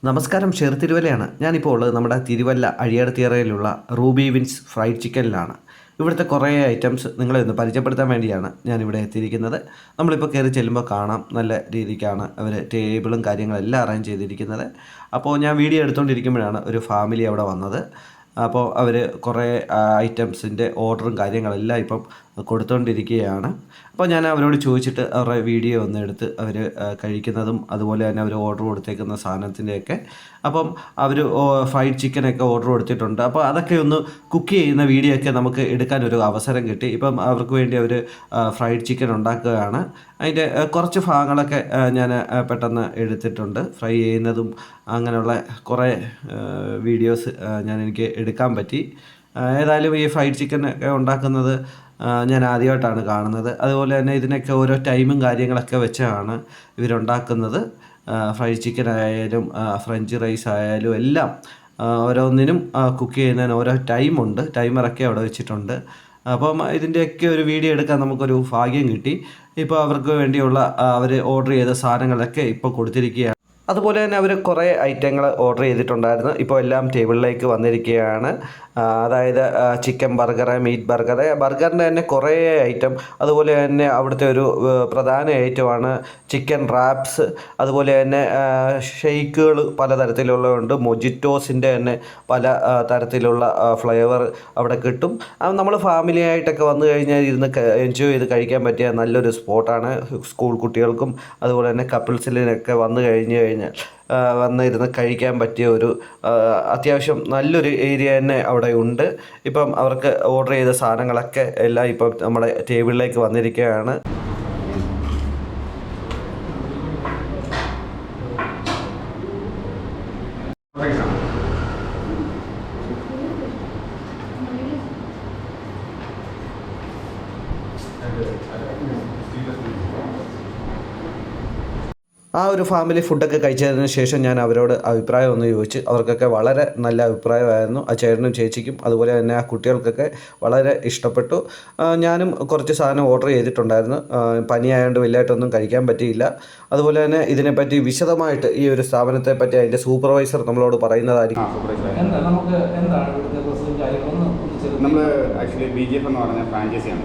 നമസ്കാരം, ഷെർ തിരുവല്ലയാണ്. ഞാനിപ്പോൾ ഉള്ളത് നമ്മുടെ തിരുവല്ല അഴിയടത്തിയറയിലുള്ള റൂബി വിൻസ് ഫ്രൈഡ് ചിക്കനിലാണ്. ഇവിടുത്തെ കുറേ ഐറ്റംസ് നിങ്ങളെ ഒന്ന് പരിചയപ്പെടുത്താൻ വേണ്ടിയാണ് ഞാനിവിടെ എത്തിയിരിക്കുന്നത്. നമ്മളിപ്പോൾ കയറി ചെല്ലുമ്പോൾ കാണാം, നല്ല രീതിക്കാണ് അവർ ടേബിളും കാര്യങ്ങളെല്ലാം അറേഞ്ച് ചെയ്തിരിക്കുന്നത്. അപ്പോൾ ഞാൻ വീഡിയോ എടുത്തുകൊണ്ടിരിക്കുമ്പോഴാണ് ഒരു ഫാമിലി അവിടെ വന്നത്. അപ്പോൾ അവർ കുറേ ഐറ്റംസിൻ്റെ ഓർഡറും കാര്യങ്ങളെല്ലാം ഇപ്പം കൊടുത്തുകൊണ്ടിരിക്കുകയാണ്. അപ്പോൾ ഞാൻ അവരോട് ചോദിച്ചിട്ട് അവരുടെ വീഡിയോ ഒന്ന് എടുത്ത് അവർ കഴിക്കുന്നതും അതുപോലെ തന്നെ അവർ ഓർഡർ കൊടുത്തേക്കുന്ന സാധനത്തിൻ്റെയൊക്കെ. അപ്പം അവർ ഫ്രൈഡ് ചിക്കനൊക്കെ ഓർഡർ കൊടുത്തിട്ടുണ്ട്. അപ്പോൾ അതൊക്കെ ഒന്ന് കുക്ക് ചെയ്യുന്ന വീഡിയോ ഒക്കെ നമുക്ക് എടുക്കാനൊരു അവസരം കിട്ടി. ഇപ്പം അവർക്ക് വേണ്ടി അവർ ഫ്രൈഡ് ചിക്കൻ ഉണ്ടാക്കുകയാണ്. അതിൻ്റെ കുറച്ച് ഭാഗങ്ങളൊക്കെ ഞാൻ പെട്ടെന്ന് എടുത്തിട്ടുണ്ട്. ഫ്രൈ ചെയ്യുന്നതും അങ്ങനെയുള്ള കുറേ വീഡിയോസ് എനിക്ക് എടുക്കാൻ പറ്റി. ഏതായാലും ഈ ഫ്രൈഡ് ചിക്കൻ ഒക്കെ ഉണ്ടാക്കുന്നത് ഞാൻ ആദ്യമായിട്ടാണ് കാണുന്നത്. അതുപോലെ തന്നെ ഇതിനൊക്കെ ഓരോ ടൈമും കാര്യങ്ങളൊക്കെ വെച്ചാണ് ഇവരുണ്ടാക്കുന്നത്. ഫ്രൈഡ് ചിക്കൻ ആയാലും ഫ്രഞ്ച് റൈസ് ആയാലും എല്ലാം ഓരോന്നിനും കുക്ക് ചെയ്യുന്നതിന് ഓരോ ടൈമുണ്ട്. ടൈമറൊക്കെ അവിടെ വെച്ചിട്ടുണ്ട്. അപ്പം ഇതിൻ്റെയൊക്കെ ഒരു വീഡിയോ എടുക്കാൻ നമുക്കൊരു ഭാഗ്യം കിട്ടി. ഇപ്പോൾ അവർക്ക് വേണ്ടിയുള്ള അവർ ഓർഡർ ചെയ്ത സാധനങ്ങളൊക്കെ ഇപ്പോൾ കൊടുത്തിരിക്കുകയാണ്. അതുപോലെ തന്നെ അവർ കുറേ ഐറ്റങ്ങൾ ഓർഡർ ചെയ്തിട്ടുണ്ടായിരുന്നു. ഇപ്പോൾ എല്ലാം ടേബിളിലേക്ക് വന്നിരിക്കുകയാണ്. അതായത് ചിക്കൻ ബർഗർ, മീറ്റ് ബർഗർ, ബർഗറിൻ്റെ തന്നെ കുറേ ഐറ്റം. അതുപോലെ തന്നെ അവിടുത്തെ ഒരു പ്രധാന ഐറ്റമാണ് ചിക്കൻ റാപ്സ്. അതുപോലെ തന്നെ ഷെയ്ക്കുകൾ പലതരത്തിലുള്ളതുണ്ട്. മൊജിറ്റോസിൻ്റെ തന്നെ പല തരത്തിലുള്ള ഫ്ലേവർ അവിടെ കിട്ടും. നമ്മൾ ഫാമിലിയായിട്ടൊക്കെ വന്നു കഴിഞ്ഞാൽ ഇരുന്ന് എൻജോയ് ചെയ്ത് കഴിക്കാൻ പറ്റിയ നല്ലൊരു സ്പോട്ടാണ്. സ്കൂൾ കുട്ടികൾക്കും അതുപോലെ തന്നെ കപ്പിൾസിനൊക്കെ വന്നു കഴിഞ്ഞാൽ വന്നിരുന്ന് കഴിക്കാൻ പറ്റിയ ഒരു അത്യാവശ്യം നല്ലൊരു ഏരിയ തന്നെ അവിടെ ഉണ്ട്. ഇപ്പം അവർക്ക് ഓർഡർ ചെയ്ത സാധനങ്ങളൊക്കെ എല്ലാം ഇപ്പം നമ്മുടെ ടേബിളിലേക്ക് വന്നിരിക്കുകയാണ്. ആ ഒരു ഫാമിലി ഫുഡൊക്കെ കഴിച്ചതിന് ശേഷം ഞാൻ അവരോട് അഭിപ്രായം ഒന്ന് ചോദിച്ചു. അവർക്കൊക്കെ വളരെ നല്ല അഭിപ്രായമായിരുന്നു. ആ ചേട്ടനും ചേച്ചിക്കും അതുപോലെ തന്നെ ആ കുട്ടികൾക്കൊക്കെ വളരെ ഇഷ്ടപ്പെട്ടു. ഞാനും കുറച്ച് സാധനം ഓർഡർ ചെയ്തിട്ടുണ്ടായിരുന്നു. പനിയായതുകൊണ്ട് വലിയതായിട്ടൊന്നും കഴിക്കാൻ പറ്റിയില്ല. അതുപോലെ തന്നെ ഇതിനെപ്പറ്റി വിശദമായിട്ട് ഈ ഒരു സ്ഥാപനത്തെ പറ്റി അതിൻ്റെ സൂപ്പർവൈസർ നമ്മളോട് പറയുന്നതായിരിക്കും. നമ്മൾ ആക്ച്വലി BGF എന്ന് പറഞ്ഞ ഫ്രാഞ്ചൈസിയാണ്.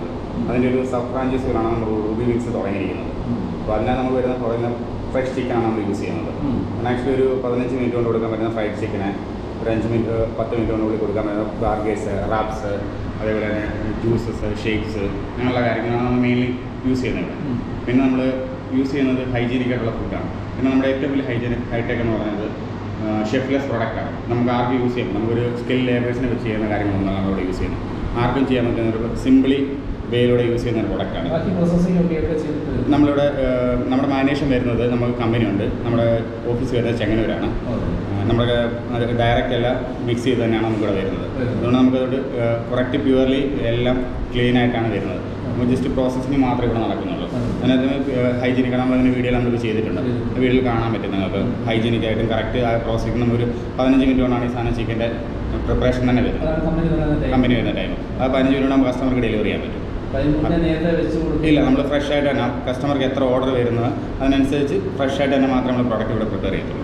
അതിൻ്റെ ഒരു സബ് ഫ്രാഞ്ചൈസികളാണ് നമ്മൾ റൂബി വിൻസ് തുടങ്ങിയിരിക്കുന്നത്. അപ്പോൾ അതിനാണ് നമ്മൾ വരുന്ന ഫ്രഷ് ചിക്കനാണ് നമ്മൾ യൂസ് ചെയ്യുന്നത്. ആക്ച്വലി ഒരു 15 മിനിറ്റ് കൊണ്ട് കൊടുക്കാൻ പറ്റുന്ന ഫ്രൈഡ് ചിക്കന്, ഒരു 5 മിനിറ്റ് 10 മിനിറ്റ് കൊണ്ട് കൊടുക്കാൻ പറ്റുന്ന ബർഗേഴ്സ്, റാപ്സ്, അതേപോലെ തന്നെ ജ്യൂസസ്, ഷേക്സ്, അങ്ങനെയുള്ള കാര്യങ്ങളാണ് നമ്മൾ മെയിൻലി യൂസ് ചെയ്യുന്നത്. പിന്നെ നമ്മൾ യൂസ് ചെയ്യുന്നത് ഹൈജീനിക് ആയിട്ടുള്ള ഫുഡാണ്. പിന്നെ നമ്മുടെ ഏറ്റവും വലിയ ഹൈടെക് എന്ന് പറയുന്നത് ഷെഫ്ലെസ് പ്രോഡക്റ്റാണ്. നമുക്ക് ആർക്കും യൂസ് ചെയ്യാം. നമുക്കൊരു സ്കിൽ ലേബേഴ്സിനെ വെച്ച് ചെയ്യുന്ന കാര്യങ്ങളൊന്നും നമ്മളിവിടെ യൂസ് ചെയ്യുന്നത്. ആർക്കും ചെയ്യാൻ പറ്റുന്ന ഒരു സിംപിളി വേയിലൂടെ യൂസ് ചെയ്യുന്ന ഒരു പ്രൊഡക്റ്റാണ്. നമ്മളിവിടെ നമ്മുടെ മാനേഷൻ വരുന്നത് നമുക്ക് കമ്പനിയുണ്ട്. നമ്മുടെ ഓഫീസ് വരുന്നത് ചെങ്ങന്നൂരാണ്. നമ്മുടെ ഡയറക്റ്റ് എല്ലാം മിക്സ് ചെയ്ത് തന്നെയാണ് നമുക്കിവിടെ വരുന്നത്. അതുകൊണ്ട് നമുക്കതുകൊണ്ട് കറക്റ്റ് പ്യുവർലി എല്ലാം ക്ലീനായിട്ടാണ് വരുന്നത്. നമുക്ക് ജസ്റ്റ് പ്രോസസ്സിങ് മാത്രമേ ഇവിടെ നടക്കുന്നുള്ളൂ. അതിനകത്ത് ഹൈജീനിക് നമ്മളതിന് വീഡിയോ നമ്മൾ ചെയ്തിട്ടുണ്ട്. വീഡിയോയിൽ കാണാൻ പറ്റും നിങ്ങൾക്ക് ഹൈജീനിക്കായിട്ടും കറക്റ്റ് ആ പ്രോസസ്സിങ്. നമ്മൾ ഒരു 15 മിനിറ്റ് കൊണ്ടാണ് ഈ സാധനം ചിക്കൻ്റെ പ്രിപ്പറേഷൻ തന്നെ വരുന്നത്. കമ്പനി വരുന്ന ടൈം ആ 15 മിനിറ്റ് നമുക്ക് കസ്റ്റമർക്ക് ഡെലിവറി ചെയ്യാൻ പറ്റും. ഇല്ല, നമ്മൾ ഫ്രഷ് ആയിട്ട് തന്നെ കസ്റ്റമർക്ക് എത്ര ഓർഡർ വരുന്നത് അതിനനുസരിച്ച് ഫ്രഷ് ആയിട്ട് തന്നെ മാത്രമേ നമ്മൾ പ്രോഡക്റ്റ് ഇവിടെ പ്രിപ്പയർ ചെയ്യത്തുള്ളൂ.